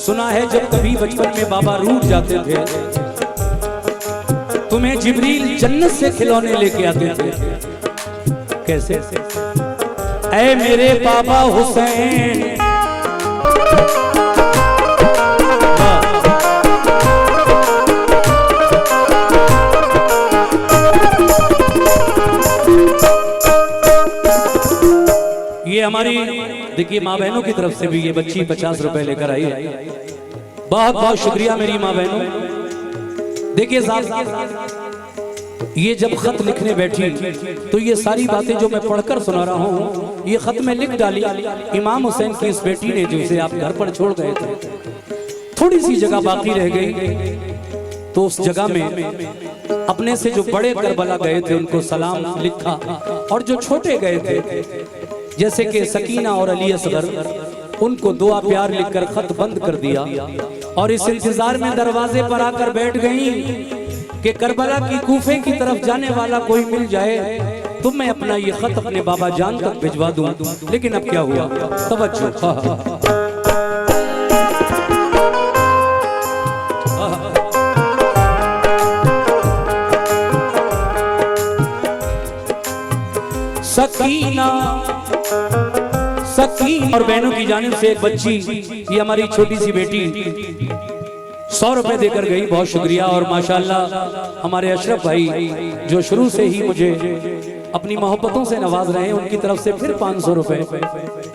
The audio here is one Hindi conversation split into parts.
सुना है जब कभी बचपन में बाबा रूठ जाते थे, तुम्हें जिब्रील जन्नत से खिलौने लेके आते थे। कैसे? ऐ मेरे बाबा हुसैन, ये हमारी देखिए माँ बहनों की तरफ से भी ये बच्ची 50 रुपए लेकर आई है। बहुत बहुत शुक्रिया मेरी माँ बहनों। देखिए साहब, ये जब खत लिखने बैठी तो ये सारी बातें जो मैं पढ़कर सुना रहा हूँ ये खत में लिख डाली इमाम हुसैन की इस बेटी ने, जिसे आप घर पर छोड़ गए थे। थोड़ी सी जगह बाकी रह गई तो उस जगह में अपने से जो बड़े करबला गए थे उनको सलाम लिखा, और जो छोटे गए थे जैसे कि सकीना और अली असगर, उनको दुआ प्यार लिखकर खत बंद कर दिया। और इस इंतजार में दरवाजे पर आकर बैठ गई कि करबला की कूफे की तरफ जाने वाला कोई मिल जाए तो मैं अपना ये खत अपने बाबा जान तक भिजवा दूं। लेकिन अब क्या हुआ, तवज्जो। सकीना और बहनों की जानिब से एक बच्ची, ये हमारी छोटी सी बेटी 100 रुपए देकर गई, बहुत शुक्रिया। और माशाल्लाह हमारे अशरफ भाई जो शुरू से ही मुझे अपनी मोहब्बतों से नवाज रहे हैं, उनकी तरफ से फिर 500 रुपए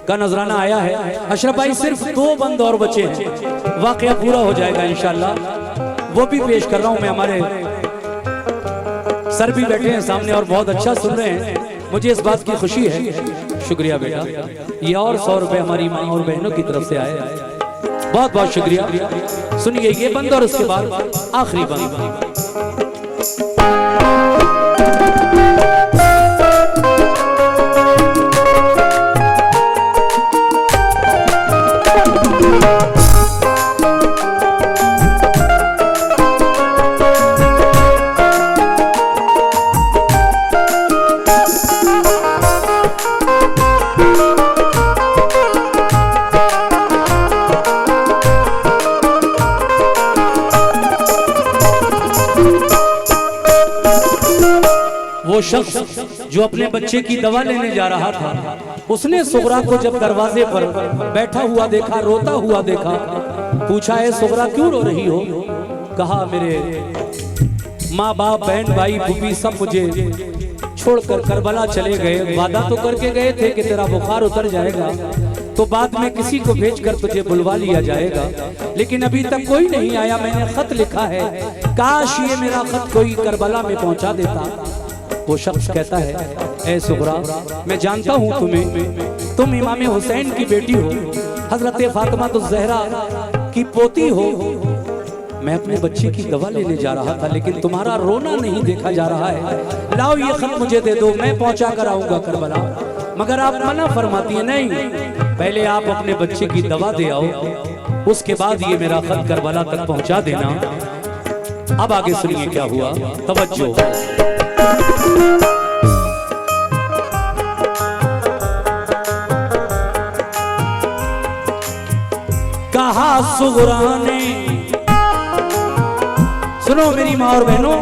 का नजराना आया है। अशरफ भाई सिर्फ 2 बंद और बचे हैं, वाकया पूरा हो जाएगा इंशाल्लाह, वो भी पेश कर रहा हूं मैं। हमारे सर भी बैठे हैं सामने और बहुत अच्छा सुन रहे हैं, मुझे इस बात की खुशी है। शुक्रिया बेटा। ये और 100 रुपए हमारी माँ और बहनों की तरफ से आए, बहुत बहुत शुक्रिया। सुनिए ये बंद और उसके बाद आखिरी बंद। वो शख्स जो अपने बच्चे की दवा लेने जा रहा था, उसने सुगरा को जब दरवाजे पर बैठा हुआ देखा, रोता हुआ देखा, पूछा है सुगरा क्यों रो रही हो? कहा मेरे माँ बाप बहन भाई फूफी सब मुझे छोड़कर करबला चले गए। वादा तो करके गए थे कि तेरा बुखार उतर जाएगा तो बाद में किसी को भेजकर तुझे बुलवा लिया जाएगा, लेकिन अभी तक कोई नहीं आया। मैंने खत लिखा है, काश ये मेरा खत कोई करबला में पहुंचा देता। वो शख्स कहता है, ऐ सुगरा मैं जानता हूँ तुम्हें, तुम इमाम हुसैन की बेटी हो, हजरत फातिमा तो ज़हरा की पोती हो। मैं अपने बच्चे की दवा लेने जा रहा था लेकिन तुम्हारा रोना नहीं देखा जा रहा है। लाओ ये खत मुझे दे दो, मैं पहुंचा कर आऊंगा करबला। मगर आप मना फरमाती है, नहीं पहले आप अपने बच्चे की दवा दे आओ, उसके बाद ये मेरा खत करबला तक पहुंचा देना। अब आगे सुनिए क्या हुआ, तवज्जो। कहा सुगरा ने, सुनो मेरी माँ और बहनों,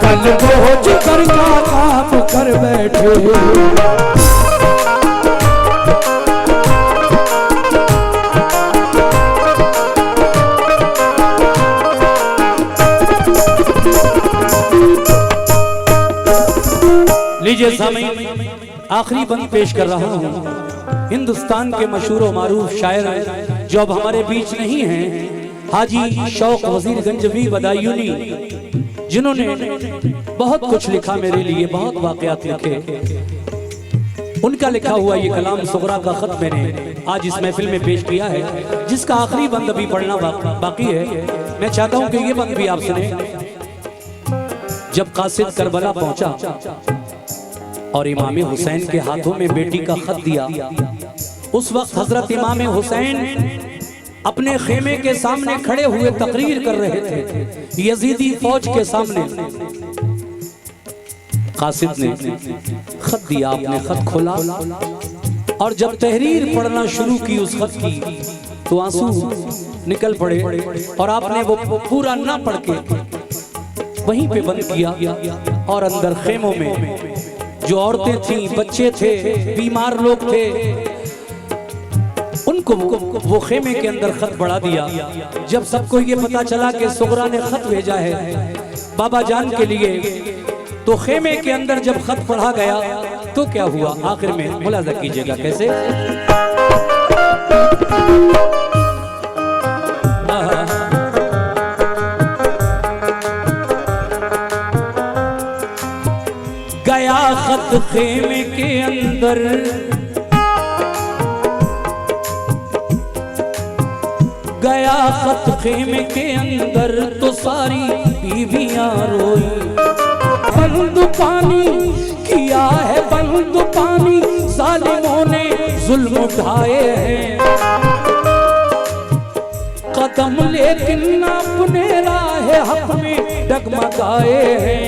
कल बोझ कर का काम कर बैठे, लीजिए सामईन आखिरी बंद पेश कर रहा हूँ। हिंदुस्तान के मशहूर और मारूफ शायर जो अब हमारे बीच नहीं हैं, हाजी शौक वजीरगंजवी बदायूनी, जिन्होंने बहुत कुछ लिखा मेरे लिए, बहुत वाकयात लिखे। उनका लिखा हुआ ये कलाम सुगरा का खत मैंने आज इस महफिल में पेश किया है, जिसका आखिरी बंद अभी पढ़ना बाकी है। मैं चाहता हूँ कि ये बंद भी आप सुने। जब कासिद करबला पहुंचा और इमाम हुसैन के हाथों में बेटी का खत दिया, उस वक्त हजरत इमाम हुसैन अपने खेमे के सामने खड़े हुए तकरीर कर रहे थे यजीदी फौज के सामने। कासिद ने खत दिया, आपने खत खोला और जब तहरीर पढ़ना शुरू की उस खत की, तो आंसू निकल पड़े और आपने वो पूरा ना पढ़ के वहीं पे बंद किया और अंदर खेमों में जो औरतें थीं, बच्चे थे, बीमार लोग थे, उनको वो खेमे के अंदर खत बढ़ा दिया। जब सबको ये पता चला कि सुगरा ने खत भेजा है बाबा जान के लिए, तो खेमे के अंदर जब खत पढ़ा गया तो क्या हुआ आखिर में, मुलाजा कीजिएगा कैसे। गया खत खेमे के अंदर, गया खत खेमे के अंदर, तो सारी बीवियां रोई। बंद पानी किया है बंद पानी, जालिमों ने जुल्म उठाए हैं। कदम लेकिन अपने राह हक में डगमगाए हैं।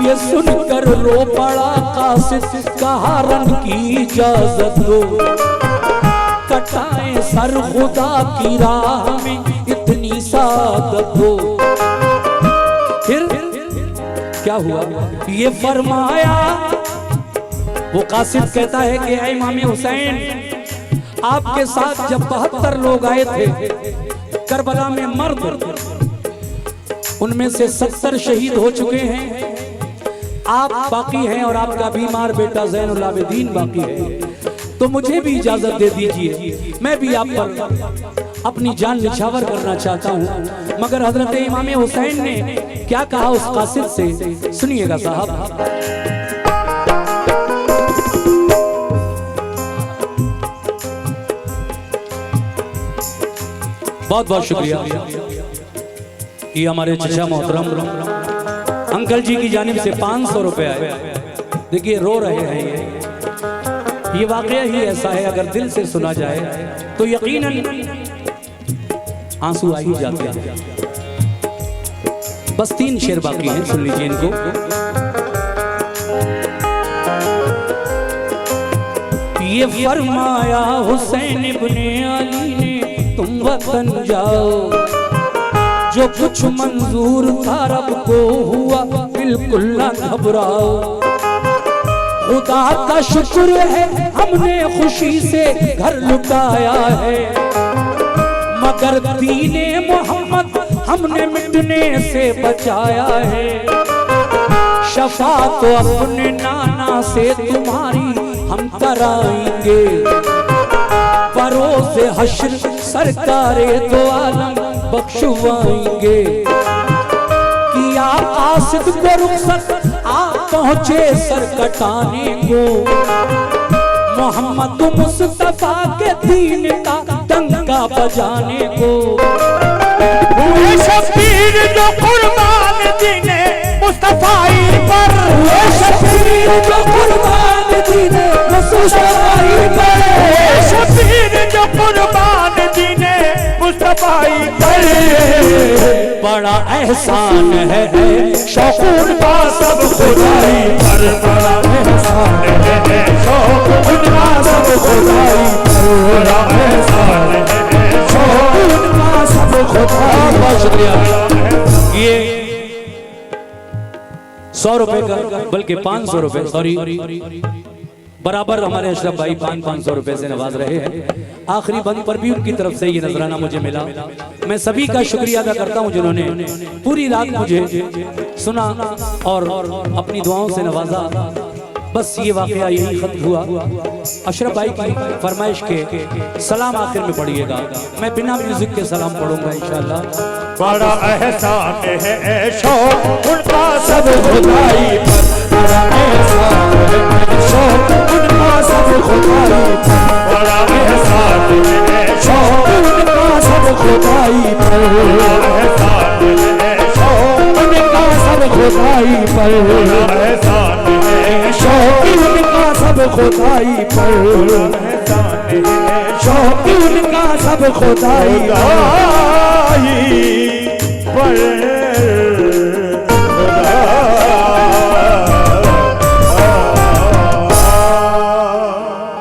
ये सुनकर रो पड़ा कासिद, कहा रन की इजाजत दो, कटाए सर खुदा की राह में इतनी सादत हो। फिर क्या हुआ ये फरमाया, वो कासिद कहता है कि ऐ इमाम हुसैन, आपके साथ जब 72 लोग आए थे करबला में मर्द, उनमें से 70 शहीद हो चुके हैं, आप बाकी हैं और आपका बीमार बेटा ज़ैनुल आबिदीन बाकी है। तो मुझे भी इजाजत दे दीजिए, मैं भी आप पर अपनी जान निछावर करना चाहता हूँ। मगर हजरत इमाम हुसैन ने क्या कहा उस कासिद से, सुनिएगा साहब। बहुत बहुत शुक्रिया। ये हमारे चचा मोहतरम अंकल जी की जानिब से 500 रुपए आए। देखिए रो रहे हैं, ये वाकया ही ऐसा है, अगर दिल से सुना जाए तो यकीनन आंसू आ ही जाते हैं। बस 3 शेर बाकी हैं, सुन लीजिए इनको। ये फरमाया हुसैन इब्ने अली ने, तुम वतन जाओ, जो कुछ मंजूर था रब को हुआ, बिल्कुल ना घबराओ। खुदा का शुक्र है हमने खुशी से घर लुटाया है, मगर दीने मोहम्मद हमने मिटने से बचाया है। शफा तो अपने नाना से तुम्हारी हम कराएंगे, बरोज़े हश्र सरकारे दो आलम बख्शवाएंगे। किया कासिद को रुखसत आप पहुंचे सर कटाने को, मोहम्मद मुस्तफा के दीन का डंका बजाने को। हुए शबीर जो कुर्बान दीने मुस्तफाई पर, हुए शबीर जो कुर्बान दीने मुस्तफाई पर, शबीर जो कुर्बान दीने मुस्तफाई पर। बड़ा एहसान है शौक़ का सब खुदाई पर, बड़ा एहसान है शौक़ का सब खुदाई पर, बड़ा एहसान है शौक़ का सब खुदाई। बहुत शुक्रिया। ये 100 रुपए का बल्कि 500 रुपए, सॉरी, बराबर हमारे अशरफ भाई 500 रुपए से नवाज रहे हैं। आखिरी बंद पर भी उनकी तरफ से ये नजराना मुझे मिला। मैं सभी का शुक्रिया अदा करता हूं जिन्होंने पूरी रात मुझे सुना और अपनी दुआओं से नवाजा। बस ये वाकया यही खत्म हुआ। अशरफ भाई की फरमाइश के सलाम आखिर में पढ़िएगा, मैं बिना म्यूजिक के सलाम पढ़ूंगा इंशाल्लाह। बड़ा एहसान है शौक़ उनका सब खुदाई पर, बड़ा एहसान है शौक़ उनका सब खुदाई पर, बड़ा एहसान है शौक़ उनका सब खुदाई पर, बड़ा एहसान है शौक़ उनका सब खुदाई पर, बड़ा एहसान है शौक़ उनका सब खुदाई पर, एहसान है शौक़ उनका सब खुदाई पर।